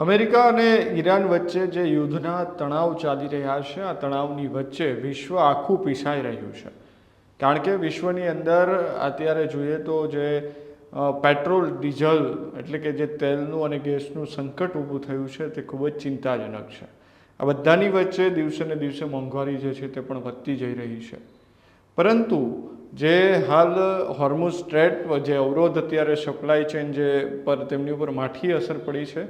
America અને Iran વચ્ચે જે યુદ્ધના તણાવ ચાલી રહ્યા છે, આ તણાવની વચ્ચે વિશ્વ આખું પીસાઈ રહ્યું છે. કારણ કે વિશ્વની અંદર અત્યારે જોઈએ તો જે પેટ્રોલ ડીઝલ એટલે કે જે તેલનું અને ગેસનું સંકટ ઊભું થયું છે તે ખૂબ જ ચિંતાજનક છે. આ બધાની વચ્ચે દિવસે ને દિવસે મોંઘવારી જે છે તે પણ વધતી જઈ રહી છે. પરંતુ જે હાલ હોર્મુઝ સ્ટ્રેટ જે અવરોધ અત્યારે સપ્લાય ચેન જે પર તેમની ઉપર માઠી અસર પડી છે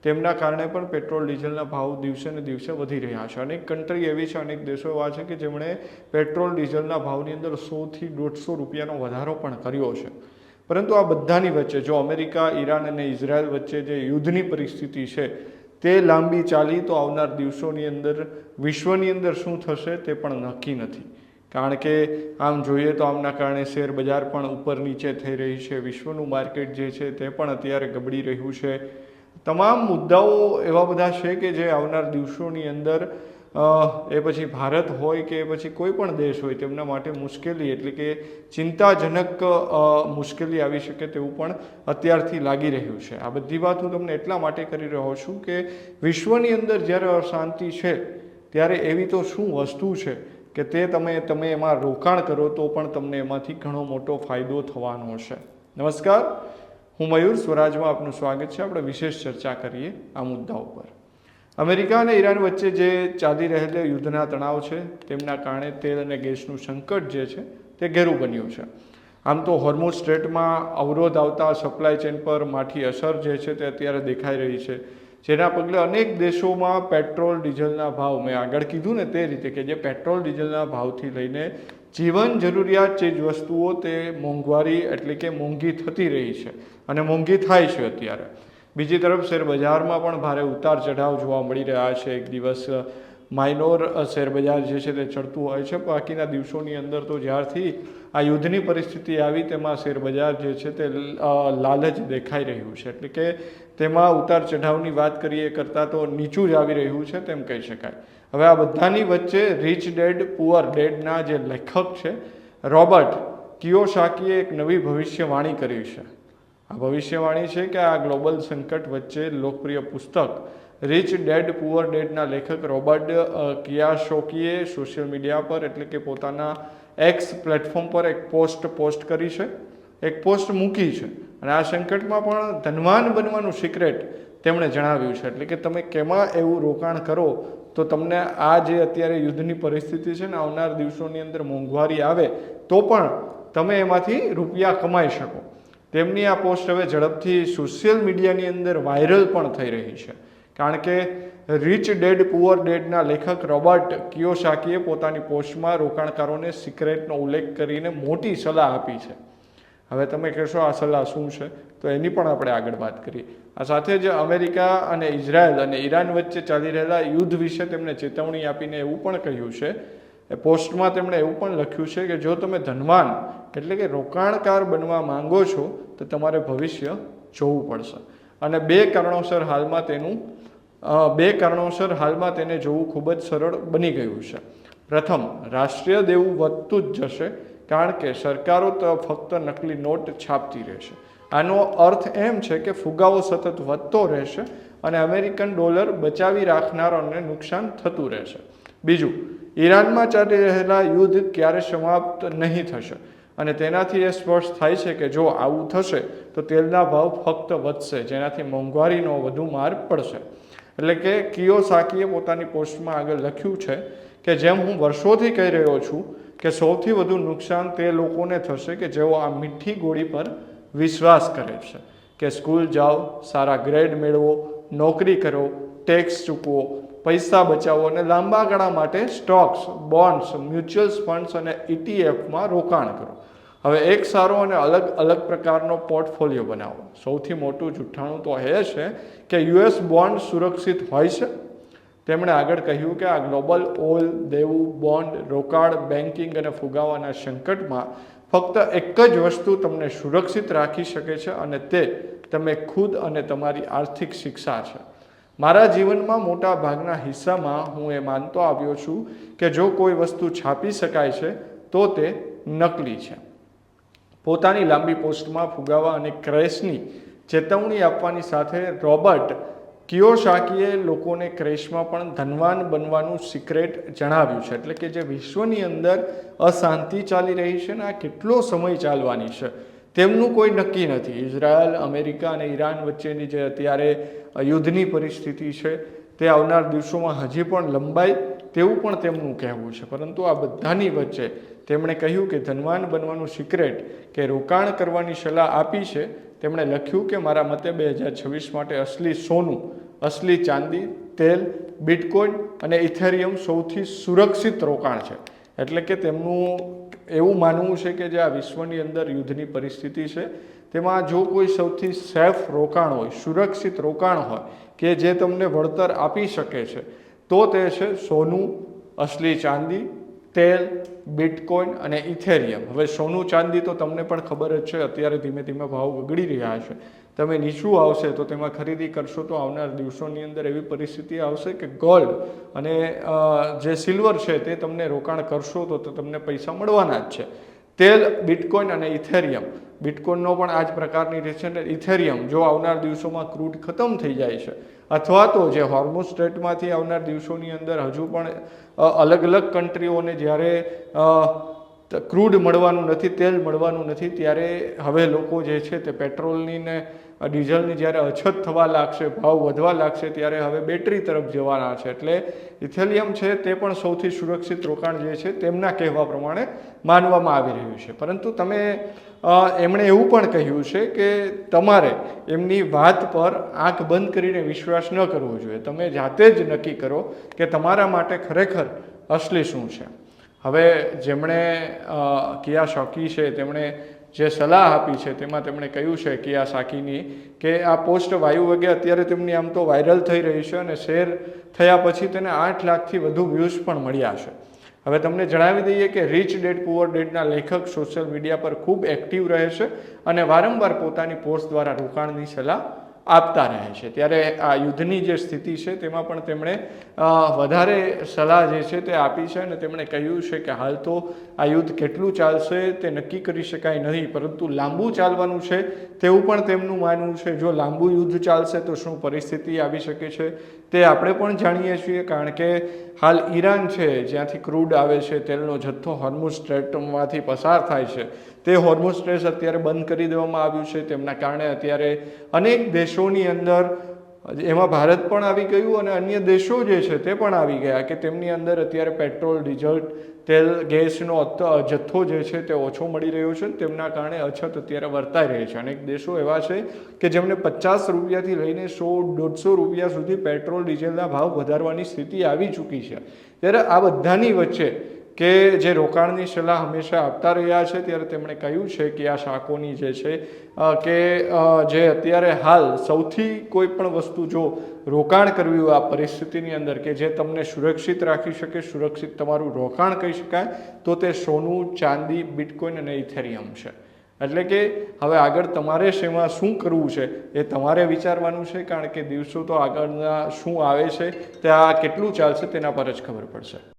તેમના કારણે પણ પેટ્રોલ ડીઝલના ભાવ દિવસે ને દિવસે વધી રહ્યા છે. અનેક કન્ટ્રી એવી છે, અનેક દેશો એવા છે કે જેમણે પેટ્રોલ ડીઝલના ભાવની અંદર 100 થી 150 રૂપિયાનો વધારો પણ કર્યો છે. પરંતુ આ બધાની વચ્ચે જો અમેરિકા, ઈરાન અને ઇઝરાયલ વચ્ચે જે યુદ્ધની પરિસ્થિતિ છે તે લાંબી ચાલી તો આવનાર દિવસોની અંદર વિશ્વની અંદર શું થશે તે પણ નક્કી નથી. કારણ કે આમ જોઈએ તો આમના કારણે શેર બજાર પણ ઉપર નીચે થઈ રહી છે. વિશ્વનું માર્કેટ જે છે તે પણ અત્યારે ગબડી રહ્યું છે. તમામ મુદ્દાઓ એવા બધા છે કે જે આવનાર દિવસોની અંદર એ પછી ભારત હોય કે પછી કોઈ પણ દેશ હોય તેમના માટે મુશ્કેલી એટલે કે ચિંતાજનક મુશ્કેલી આવી શકે તેવું પણ અત્યારથી લાગી રહ્યું છે. આ બધી વાત હું તમને એટલા માટે કરી રહ્યો છું કે વિશ્વની અંદર જ્યારે અશાંતિ છે ત્યારે એવી તો શું વસ્તુ છે કે તે તમે એમાં રોકાણ કરો તો પણ તમને એમાંથી ઘણો મોટો ફાયદો થવાનો છે. નમસ્કાર, હું મયુર સ્વરાજમાં આપનું સ્વાગત છે. આપણે વિશેષ ચર્ચા કરીએ આ મુદ્દા ઉપર. અમેરિકા અને ઈરાન વચ્ચે જે ચાલી રહેલા યુદ્ધના તણાવ છે તેમના કારણે તેલ અને ગેસનું સંકટ જે છે તે ઘેરું બન્યું છે. આમ તો હોર્મુઝ સ્ટ્રેટમાં અવરોધ આવતા સપ્લાય ચેન પર માઠી અસર જે છે તે અત્યારે દેખાઈ રહી છે, જેના પગલે અનેક દેશોમાં પેટ્રોલ ડીઝલના ભાવ, મેં આગળ કીધું ને તે રીતે કે જે પેટ્રોલ ડીઝલના ભાવથી લઈને જીવન જરૂરિયાત ચીજ વસ્તુઓ તે મોંઘવારી એટલે કે મોંઘી થતી રહી છે અને મોંઘી થાય છે અત્યારે. બીજી તરફ શેરબજારમાં પણ ભારે ઉતાર ચઢાવ જોવા મળી રહ્યા છે. એક દિવસ માઇનોર શેરબજાર જે છે તે ચડતું હોય છે, બાકીના દિવસોની અંદર તો જ્યારથી આ યુદ્ધની પરિસ્થિતિ આવી તેમાં શેરબજાર જે છે તે લાલચ દેખાઈ રહ્યું છે. એટલે કે તેમાં ઉતાર ચઢાવની વાત કરીએ કરતાં તો નીચું જ આવી રહ્યું છે તેમ કહી શકાય. હવે આ બધાની વચ્ચે રિચ ડેડ પુઅર ડેડના જે લેખક છે રોબર્ટ કિયોસાકીએ એક નવી ભવિષ્યવાણી કરી છે. આ ભવિષ્યવાણી છે કે આ ગ્લોબલ સંકટ વચ્ચે લોકપ્રિય પુસ્તક રિચ ડેડ પુઅર ડેડના લેખક રોબર્ટ કિયોસાકીએ સોશિયલ મીડિયા પર એટલે કે પોતાના એક્સ પ્લેટફોર્મ પર એક પોસ્ટ કરી છે, એક પોસ્ટ મૂકી છે અને આ સંકટમાં પણ ધનવાન બનવાનું સિક્રેટ તેમણે જણાવ્યું છે. એટલે કે તમે કેમાં એવું રોકાણ કરો તો તમને આ જે અત્યારે યુદ્ધની પરિસ્થિતિ છે ને આવનાર દિવસોની અંદર મોંઘવારી આવે તો પણ તમે એમાંથી રૂપિયા કમાઈ શકો. તેમની આ પોસ્ટ હવે ઝડપથી સોશિયલ મીડિયાની અંદર વાયરલ પણ થઈ રહી છે. કારણ કે રિચ ડેડ પુઅર ડેડના લેખક રોબર્ટ કિયોસાકીએ પોતાની પોસ્ટમાં રોકાણકારોને સિક્રેટનો ઉલ્લેખ કરીને મોટી સલાહ આપી છે. હવે તમે કહેશો આ સલાહ શું છે, તો એની પણ આપણે આગળ વાત કરીએ. આ સાથે જ અમેરિકા અને ઇઝરાયલ અને ઈરાન વચ્ચે ચાલી રહેલા યુદ્ધ વિશે તેમણે ચેતવણી આપીને એવું પણ કહ્યું છે, એ પોસ્ટમાં તેમણે એવું પણ લખ્યું છે કે જો તમે ધનવાન એટલે કે રોકાણકાર બનવા માંગો છો તો તમારે ભવિષ્ય જોવું પડશે. અને બે કારણોસર હાલમાં તેને જોવું ખૂબ જ સરળ બની ગયું છે. પ્રથમ, રાષ્ટ્રીય દેવું વધતું જ જશે કારણ કે સરકારો તો ફક્ત નકલી નોટ છાપતી રહેશે. આનો અર્થ એમ છે કે ફુગાવો સતત વધતો રહેશે અને અમેરિકન ડોલર બચાવી રાખનારાઓને નુકસાન થતું રહેશે. બીજું, ઈરાનમાં ચાલી રહેલા યુદ્ધ ક્યારે સમાપ્ત નહીં થશે અને તેનાથી એ સ્પષ્ટ થાય છે કે જો આવું થશે તો તેલના ભાવ ફક્ત વધશે, જેનાથી મોંઘવારીનો વધુ માર પડશે. એટલે કે કિયોસાકીએ પોતાની પોસ્ટમાં આગળ લખ્યું છે કે જેમ હું વર્ષોથી કહી રહ્યો છું કે સૌથી વધુ નુકસાન તે લોકોને થશે કે જેઓ આ મીઠી ગોળી પર વિશ્વાસ કરે છે કે સ્કૂલ જાઓ, સારા ગ્રેડ મેળવો, નોકરી કરો, ટેક્સ ચૂકવો, પૈસા બચાવો અને લાંબા ગાળા માટે સ્ટોક્સ, બોન્ડ્સ, મ્યુચ્યુઅલ ફંડ્સ અને ઇટીએફમાં રોકાણ કરો. હવે એક સારો અને અલગ પ્રકારનો પોર્ટફોલિયો બનાવો. સૌથી મોટું જુઠ્ઠાણું તો એ છે કે યુએસ બોન્ડ સુરક્ષિત હોય છે. તેમણે આગળ કહ્યું કે આ ગ્લોબલ ઓઇલ, દેવું, બોન્ડ, રોકાણ, બેન્કિંગ અને ફુગાવાના સંકટમાં ફક્ત એક જ વસ્તુ તમને સુરક્ષિત રાખી શકે છે અને તે તમે ખુદ અને તમારી આર્થિક શિક્ષા છે. મારા જીવનમાં મોટા ભાગના હિસ્સામાં હું એ માનતો આવ્યો છું કે જો કોઈ વસ્તુ છાપી શકાય છે તો તે નકલી છે. પોતાની લાંબી પોસ્ટમાં ફુગાવા અને ક્રેશની ચેતવણી આપવાની સાથે રોબર્ટ કિયોસાકીએ લોકોને ક્રેશમાં પણ ધનવાન બનવાનું સિક્રેટ જણાવ્યું છે. એટલે કે જે વિશ્વની અંદર અશાંતિ ચાલી રહી છે ને આ કેટલો સમય ચાલવાની છે તેમનું કોઈ નક્કી નથી. ઇઝરાયલ, અમેરિકા અને ઈરાન વચ્ચેની જે અત્યારે યુદ્ધની પરિસ્થિતિ છે તે આવનાર દિવસોમાં હજી પણ લંબાય તેવું પણ તેમનું કહેવું છે. પરંતુ આ બધાની વચ્ચે તેમણે કહ્યું કે ધનવાન બનવાનું સિક્રેટ કે રોકાણ કરવાની સલાહ આપી છે. તેમણે લખ્યું કે મારા મતે 2026 માટે અસલી સોનું, અસલી ચાંદી, તેલ, બિટકોઇન અને ઇથેરિયમ સૌથી સુરક્ષિત રોકાણ છે. એટલે કે તેમનું એવું માનવું છે કે જે આ વિશ્વની અંદર યુદ્ધની પરિસ્થિતિ છે તેમાં જો કોઈ સૌથી સેફ રોકાણ હોય, સુરક્ષિત રોકાણ હોય કે જે તમને વળતર આપી શકે છે તો તે છે સોનું, અસલી ચાંદી, તેલ, બિટકોઇન અને ઇથેરિયમ. હવે સોનું ચાંદી તો તમને પણ ખબર જ છે અત્યારે ધીમે ધીમે ભાવ ગગડી રહ્યા છે. તમે નીચું આવશે તો તેમાં ખરીદી કરશો તો આવનાર દિવસોની અંદર એવી પરિસ્થિતિ આવશે કે ગોલ્ડ અને જે સિલ્વર છે તે તમને રોકાણ કરશો તો તમને પૈસા મળવાના જ છે. તેલ, બિટકોઇન અને ઇથેરિયમ, બિટકોઇનનો પણ આ જ પ્રકારની રહે છે. અને ઇથેરિયમ જો આવનાર દિવસોમાં ક્રૂડ ખતમ થઈ જાય છે અથવા તો જે હોર્મુઝ સ્ટ્રેટમાંથી આવનાર દિવસોની અંદર હજુ પણ અલગ અલગ કન્ટ્રીઓને જ્યારે ક્રૂડ મળવાનું નથી, તેલ મળવાનું નથી, ત્યારે હવે લોકો જે છે તે પેટ્રોલની ને ડીઝલની જ્યારે અછત થવા લાગશે, ભાવ વધવા લાગશે ત્યારે હવે બેટરી તરફ જવાના છે. એટલે ઇથેરિયમ છે તે પણ સૌથી સુરક્ષિત રોકાણ જે છે તેમના કહેવા પ્રમાણે માનવામાં આવી રહ્યું છે. પરંતુ તમે એમણે એવું પણ કહ્યું છે કે તમારે એમની વાત પર આંખ બંધ કરીને વિશ્વાસ ન કરવો જોઈએ. તમે જાતે જ નક્કી કરો કે તમારા માટે ખરેખર અસલી શું છે. હવે જેમણે કિયોસાકી છે તેમણે જે સલાહ આપી છે તેમાં તેમણે કહ્યું છે કિયોસાકીની કે આ પોસ્ટ વાયુ વેગે અત્યારે તેમની આમ તો વાયરલ થઈ રહી છે અને શેર થયા પછી તેને 8 લાખથી વધુ વ્યૂઝ પણ મળ્યા છે. હવે તમને જણાવી દઈએ કે રિચ ડેડ પુઅર ડેડના લેખક સોશિયલ મીડિયા પર ખૂબ એક્ટિવ રહે છે અને વારંવાર પોતાની પોસ્ટ દ્વારા રોકાણની સલાહ આપતા રહે છે. ત્યારે આ યુદ્ધની જે સ્થિતિ છે તેમાં પણ તેમણે વધારે સલાહ જે છે તે આપી છે અને તેમણે કહ્યું છે કે હાલ તો આ યુદ્ધ કેટલું ચાલશે તે નક્કી કરી શકાય નહીં, પરંતુ લાંબુ ચાલવાનું છે તેવું પણ તેમનું માનવું છે. જો લાંબુ યુદ્ધ ચાલશે તો શું પરિસ્થિતિ આવી શકે છે તે આપણે પણ જાણીએ છીએ, કારણ કે હાલ ઈરાન છે જ્યાંથી ક્રૂડ આવે છે, તેલનો જથ્થો હોર્મુઝ સ્ટ્રેટમાંથી પસાર થાય છે, તે હોર્મુઝ સ્ટ્રેટ અત્યારે બંધ કરી દેવામાં આવ્યું છે. તેમના કારણે અત્યારે અનેક દેશોની અંદર, એમાં ભારત પણ આવી ગયું અને અન્ય દેશો જે છે તે પણ આવી ગયા કે તેમની અંદર અત્યારે પેટ્રોલ, ડીઝલ, તેલ, ગેસનો જથ્થો જે છે તે ઓછો મળી રહ્યો છે. તેમના કારણે અછત અત્યારે વર્તાઈ રહી છે. અનેક દેશો એવા છે કે જેમને 50 રૂપિયાથી લઈને 100-150 રૂપિયા સુધી પેટ્રોલ, ડીઝલના ભાવ વધારવાની સ્થિતિ આવી ચૂકી છે. ત્યારે આ બધાની વચ્ચે કે જે રોકાણની સલાહ હંમેશા આપતા રહ્યા છે ત્યારે તેમણે કહ્યું છે કે આ શાકોની જે છે કે જે અત્યારે હાલ સૌથી કોઈ પણ વસ્તુ જો રોકાણ કરવી હોય આ પરિસ્થિતિની અંદર કે જે તમને સુરક્ષિત રાખી શકે, સુરક્ષિત તમારું રોકાણ કહી શકાય, તો તે સોનું, ચાંદી, બિટકોઇન અને ઇથેરિયમ છે. એટલે કે હવે આગળ તમારે શેમાં શું કરવું છે એ તમારે વિચારવાનું છે, કારણ કે દિવસો તો આગળના શું આવે છે તે આ કેટલું ચાલશે તેના પર જ ખબર પડશે.